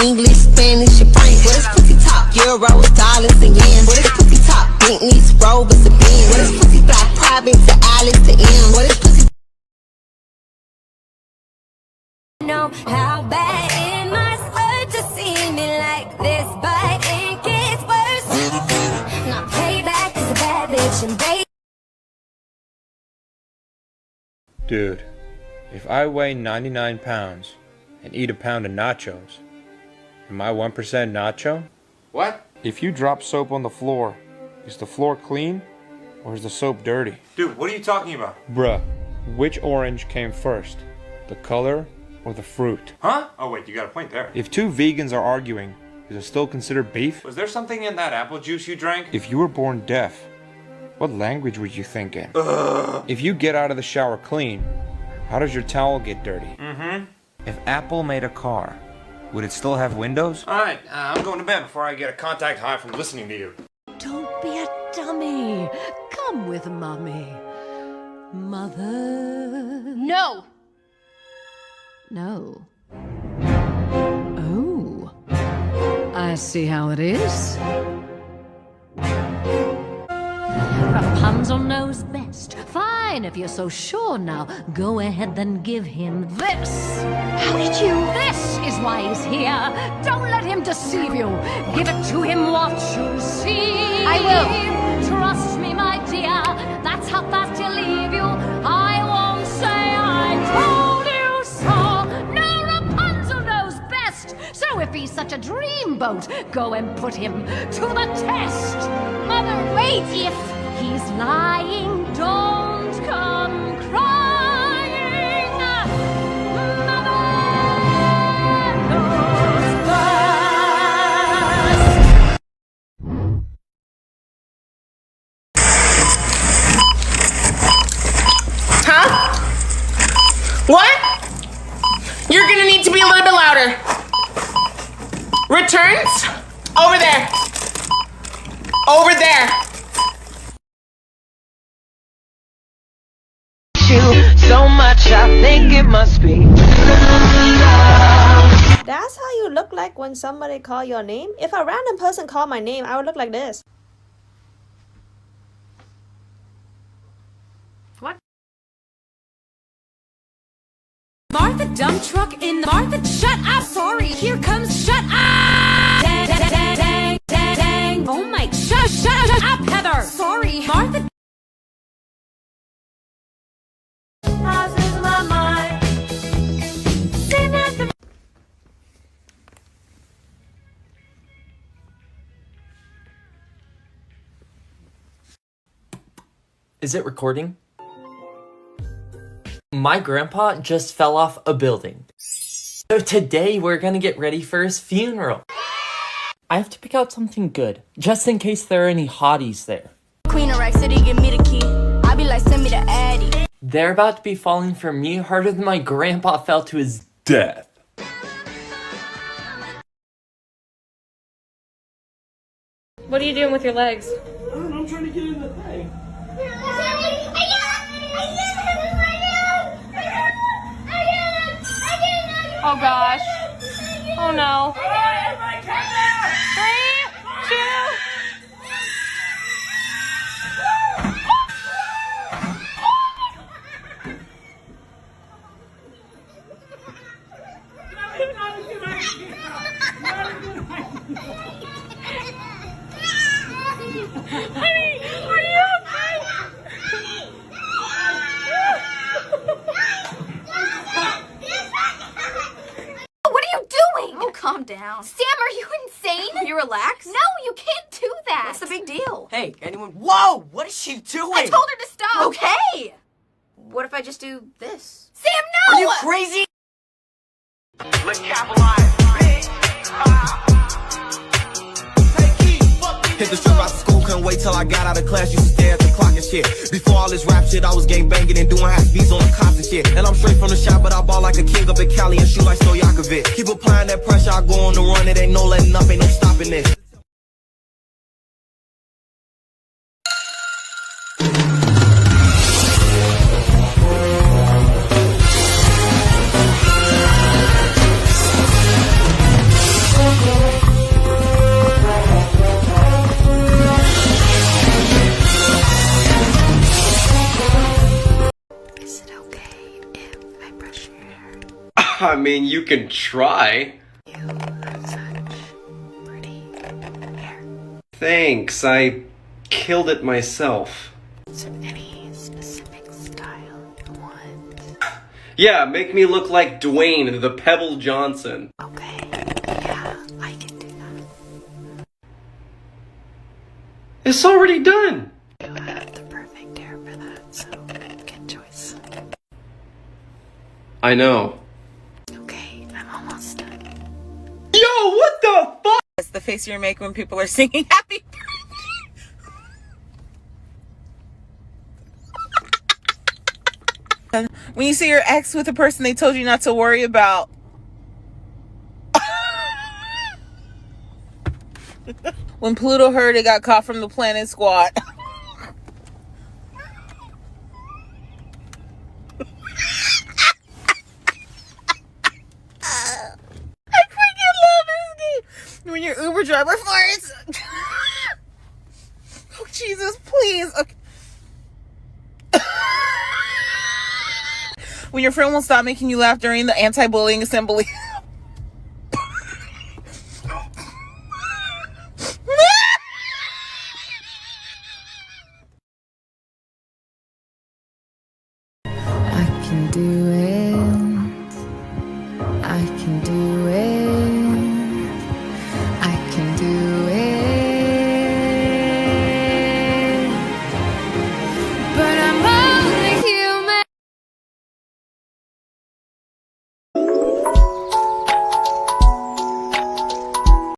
English, Spanish, and French. What is pussy top? Euros, dollars, and yens. What is pussy top? Bentleys, Rovers, and Benz. What is pussy fly? Private to Alice to M. What is pussy? Know how bad it must hurt to see me like this, but it gets worse. Not payback is a bad bitch and baby. Dude, if I weigh 99 pounds and eat a pound of nachos, am I 1% nacho? What? If you drop soap on the floor, is the floor clean or is the soap dirty? Dude, what are you talking about? Bruh, which orange came first? The color or the fruit? Huh? Oh wait, you got a point there. If two vegans are arguing, is it still considered beef? Was there something in that apple juice you drank? If you were born deaf, what language were you thinking? If you get out of the shower clean, how does your towel get dirty? If Apple made a car, would it still have windows? Alright, I'm going to bed before I get a contact high from listening to you. Don't be a dummy. Come with mommy. Mother. No! No. Oh. I see how it is. Rapunzel knows best. Fine, if you're so sure now. Go ahead, then give him this. How did you? This is why he's here. Don't let him deceive you. Give it to him, what you see. I will. Trust me, my dear. That's how fast he'll leave you. I won't say I told you so. No, Rapunzel knows best. So if he's such a dreamboat, go and put him to the test. Mother, wait! If he's lying, don't come crying. Mother knows best. Huh? What? You're gonna need to be a little bit louder. Returns? Over there. Over there. So much, I think it must be. That's how you look like when somebody call your name? If a random person called my name, I would look like this. What? Martha dump truck in the Martha, shut up! Sorry, here comes shut up! Dang, dang, dang, dang, dang, dang. Oh my, shut up, Heather! Sorry, Martha. Crosses my mind. Sitting at the Is it recording? My grandpa just fell off a building. So today we're gonna get ready for his funeral. I have to pick out something good, just in case there are any hotties there. Queen of Rack City, give me the key. I be like, send me the Addy. They're about to be falling for me harder than my grandpa fell to his death. What are you doing with your legs? I'm trying to get in the thing. Oh gosh. Oh no. 3, 2. Honey, are you okay? What are you doing? Oh, calm down. Sam, are you insane? You relax? No, you can't do that. What's the big deal? Hey, anyone? Whoa! What is she doing? I told her to stop. Okay. What if I just do this? Sam, no! Are you crazy? Let's capitalize. Hit the strip out of school, couldn't wait till I got out of class. Used to stare at the clock and shit. Before all this rap shit, I was gang banging and doing half beats on the cops and shit. And I'm straight from the shop, but I ball like a king up in Cali and shoot like Stojakovic. Keep applying that pressure, I go on the run. It ain't no letting up, ain't no stopping this. I mean, you can try. You have such pretty hair. Thanks, I killed it myself. Is there any specific style you want? Yeah, make me look like Dwayne the Pebble Johnson. Okay, yeah, I can do that. It's already done. You have the perfect hair for that, so good choice. I know. Okay, I'm almost done. Yo, what the fuck? That's the face you make when people are singing happy birthday. When you see your ex with a person they told you not to worry about. When Pluto heard it got caught from the planet squad. When your Uber driver farts. Oh, Jesus, please. Okay. When your friend won't stop making you laugh during the anti-bullying assembly. I can do